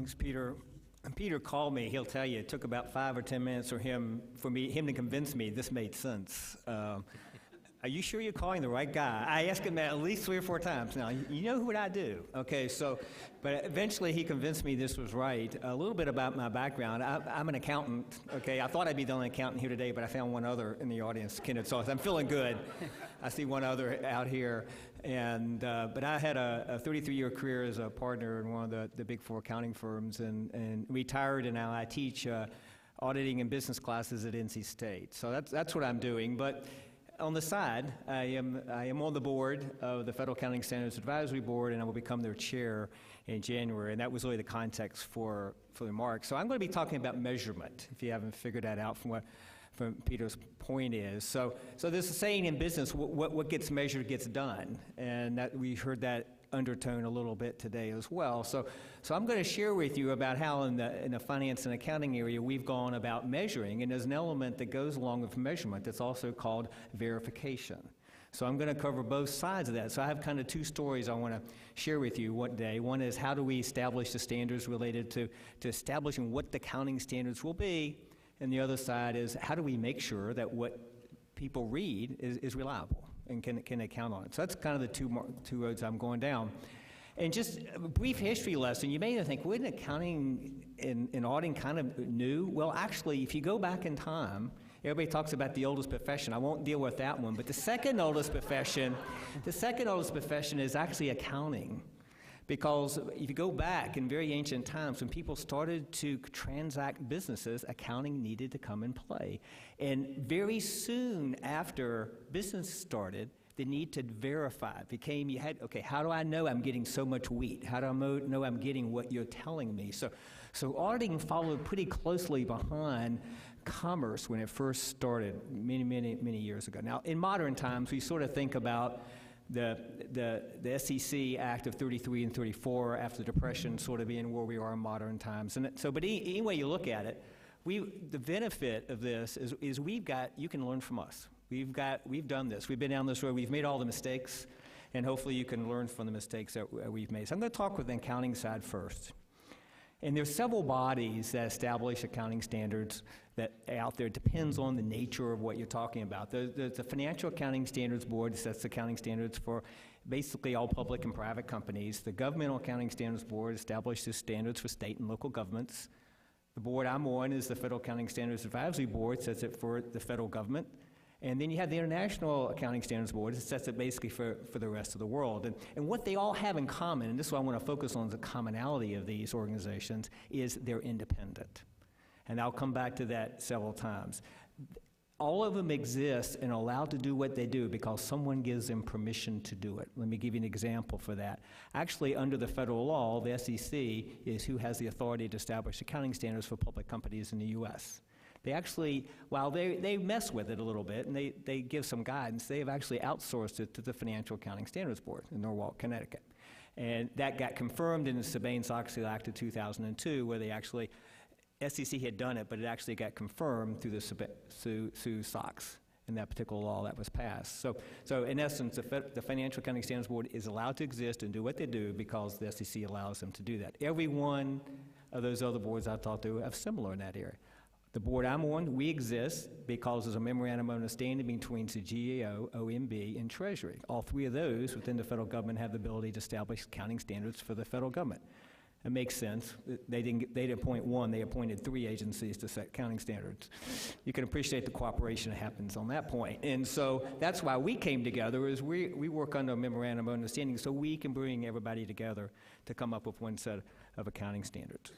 Thanks, Peter. And Peter called me. He'll tell you it took about 5 or 10 minutes for him to convince me this made sense. Are you sure you're calling the right guy? I asked him that at least 3 or 4 times. Now, you know what I do. Okay, but eventually he convinced me this was right. A little bit about my background. I'm an accountant, okay? I thought I'd be the only accountant here today, but I found one other in the audience, Kenneth Sauce. I'm feeling good. I see one other out here. But I had a 33-year career as a partner in one of the big 4 accounting firms and retired, and now I teach auditing and business classes at NC State. So that's what I'm doing. But on the side, I am on the board of the Federal Accounting Standards Advisory Board, and I will become their chair in January, and that was really the context for the remark. So I'm going to be talking about measurement, if you haven't figured that out from Peter's point is. So there's a saying in business, what gets measured gets done, and that we heard that undertone a little bit today as well. So I'm going to share with you about how in the finance and accounting area we've gone about measuring, and there's an element that goes along with measurement that's also called verification. So I'm going to cover both sides of that. So I have kind of 2 stories I want to share with you one day. One is how do we establish the standards related to establishing what the accounting standards will be, and the other side is how do we make sure that what people read is reliable and can they count on it. So that's kind of the two roads I'm going down. And just a brief history lesson, you may think, wouldn't accounting and auditing kind of new? Well, actually, if you go back in time, everybody talks about the oldest profession. I won't deal with that one, but the second oldest profession is actually accounting. Because if you go back in very ancient times, when people started to transact businesses, accounting needed to come in play. And very soon after business started, the need to verify became, how do I know I'm getting so much wheat? How do I know I'm getting what you're telling me? So auditing followed pretty closely behind commerce when it first started many years ago. Now, in modern times, we sort of think about the SEC Act of 33 and 34 after the Depression sort of being where we are in modern times. But any way you look at it, the benefit of this is you can learn from us. We've done this. We've been down this road. We've made all the mistakes, and hopefully you can learn from the mistakes that we've made. So I'm going to talk with the accounting side first. And there's several bodies that establish accounting standards that are out there. It depends on the nature of what you're talking about. There's the Financial Accounting Standards Board that sets accounting standards for basically all public and private companies. The Governmental Accounting Standards Board establishes standards for state and local governments. The board I'm on is the Federal Accounting Standards Advisory Board, sets it for the federal government. And then you have the International Accounting Standards Board that sets it basically for the rest of the world. And what they all have in common, and this is what I want to focus on, is the commonality of these organizations, is they're independent. And I'll come back to that several times. All of them exist and are allowed to do what they do because someone gives them permission to do it. Let me give you an example for that. Actually, under the federal law, the SEC is who has the authority to establish accounting standards for public companies in the U.S. They actually, while they mess with it a little bit and they give some guidance, they have actually outsourced it to the Financial Accounting Standards Board in Norwalk, Connecticut. And that got confirmed in the Sarbanes-Oxley Act of 2002, where they actually, SEC had done it, but it actually got confirmed through SOX in that particular law that was passed. So in essence, the Financial Accounting Standards Board is allowed to exist and do what they do because the SEC allows them to do that. Every one of those other boards I've talked to have similar in that area. The board I'm on, we exist because there's a memorandum of understanding between the GAO, OMB, and Treasury. All 3 of those within the federal government have the ability to establish accounting standards for the federal government. It makes sense. They didn't appoint 1, they appointed 3 agencies to set accounting standards. You can appreciate the cooperation that happens on that point. And so that's why we came together, is we work under a memorandum of understanding so we can bring everybody together to come up with one set of accounting standards.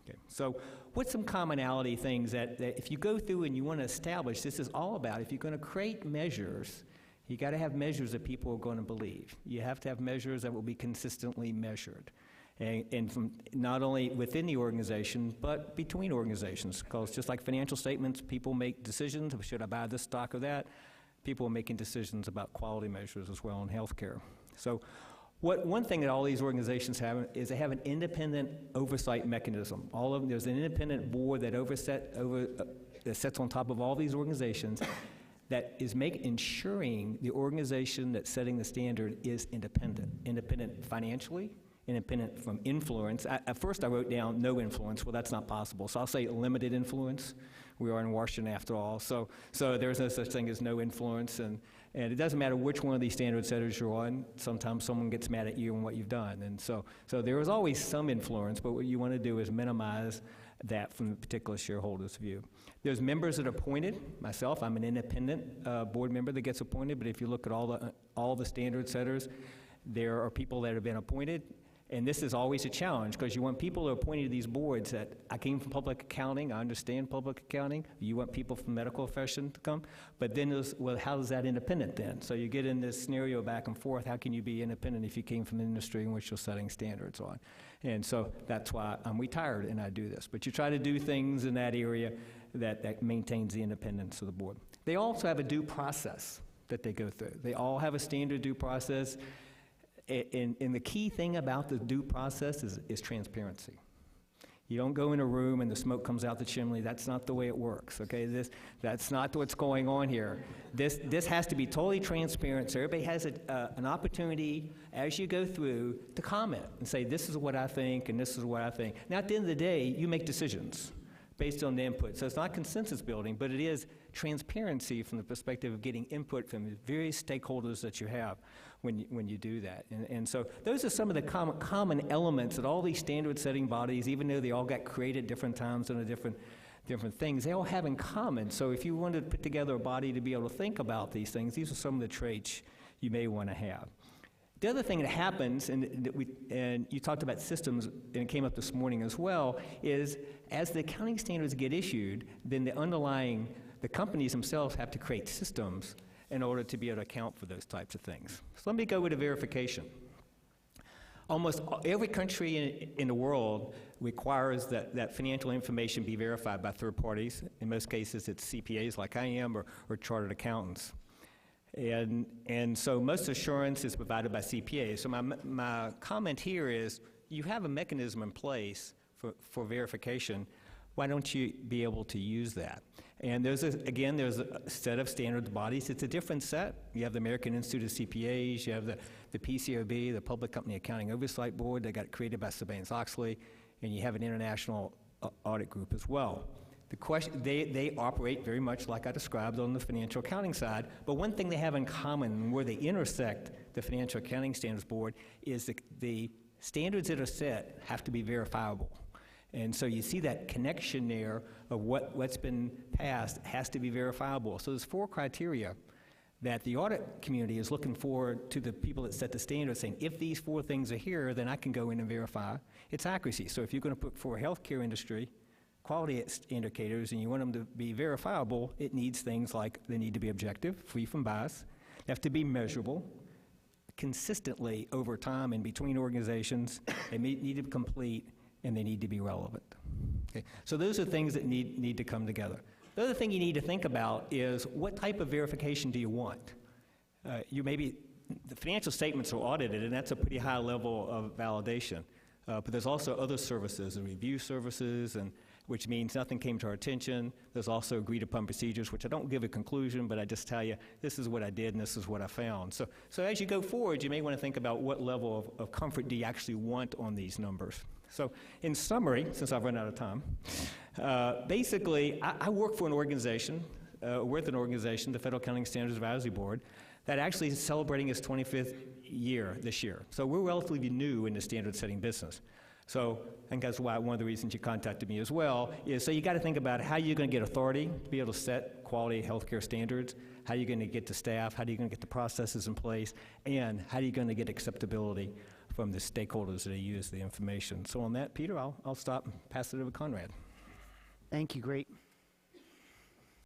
Okay. So what's some commonality things that if you go through and you want to establish, this is all about, if you're going to create measures, you got to have measures that people are going to believe. You have to have measures that will be consistently measured. And from not only within the organization, but between organizations. Because just like financial statements, people make decisions, should I buy this stock or that? People are making decisions about quality measures as well in healthcare. So one thing that all these organizations have is they have an independent oversight mechanism. All of them, there's an independent board that that sits on top of all these organizations that is ensuring the organization that's setting the standard is independent financially, independent from influence. At first I wrote down no influence. Well, that's not possible. So I'll say limited influence. We are in Washington after all. So there's no such thing as no influence. And it doesn't matter which one of these standard setters you're on. Sometimes someone gets mad at you and what you've done. And so there is always some influence, but what you want to do is minimize that from the particular shareholder's view. There's members that are appointed. Myself, I'm an independent board member that gets appointed, but if you look at all the standard setters, there are people that have been appointed. And this is always a challenge because you want people who are appointed to these boards that, I came from public accounting, I understand public accounting. You want people from medical profession to come. But then there's, well, how is that independent then? So you get in this scenario back and forth. How can you be independent if you came from the industry in which you're setting standards on? And so that's why I'm retired and I do this. But you try to do things in that area that maintains the independence of the board. They also have a due process that they go through. They all have a standard due process. And the key thing about the due process is transparency. You don't go in a room and the smoke comes out the chimney. That's not the way it works, okay? That's not what's going on here. This has to be totally transparent, so everybody has an opportunity as you go through to comment and say, this is what I think and this is what I think. Now, at the end of the day, you make decisions based on the input. So it's not consensus building, but it is transparency from the perspective of getting input from the various stakeholders that you have when you do that. And so those are some of the common elements that all these standard setting bodies, even though they all got created at different times and different things, they all have in common. So if you want to put together a body to be able to think about these things, these are some of the traits you may want to have. The other thing that happens, and you talked about systems, and it came up this morning as well, is as the accounting standards get issued, then the companies themselves have to create systems in order to be able to account for those types of things. So let me go with a verification. Almost every country in the world requires that financial information be verified by third parties. In most cases, it's CPAs like I am or chartered accountants. And so most assurance is provided by CPAs. So my comment here is you have a mechanism in place for verification. Why don't you be able to use that? And there's a set of standards bodies. It's a different set. You have the American Institute of CPAs, you have the PCOB, the Public Company Accounting Oversight Board that got created by Sarbanes-Oxley, and you have an international audit group as well. The question, they operate very much like I described on the financial accounting side, but one thing they have in common where they intersect the Financial Accounting Standards Board is the standards that are set have to be verifiable. And so you see that connection there of what's been passed has to be verifiable. So there's 4 criteria that the audit community is looking for to the people that set the standards, saying if these 4 things are here, then I can go in and verify its accuracy. So if you're going to put for a healthcare industry quality indicators and you want them to be verifiable, it needs things like they need to be objective, free from bias, they have to be measurable consistently over time and between organizations, they need to be complete, and they need to be relevant. Okay? So those are things that need to come together. The other thing you need to think about is what type of verification do you want? The financial statements are audited, and that's a pretty high level of validation. But there's also other services, and review services, which means nothing came to our attention. There's also agreed upon procedures, which I don't give a conclusion, but I just tell you, this is what I did and this is what I found. So as you go forward, you may want to think about what level of comfort do you actually want on these numbers. So in summary, since I've run out of time, basically, I work for an organization, with an organization, the Federal Accounting Standards Advisory Board, that actually is celebrating its 25th year this year. So we're relatively new in the standard setting business. So, and that's why one of the reasons you contacted me as well, is so you got to think about how you're going to get authority to be able to set quality healthcare standards, how you're going to get the staff, how are you going to get the processes in place, and how are you going to get acceptability from the stakeholders that use the information. So on that, Peter, I'll stop and pass it over to Conrad. Thank you, great.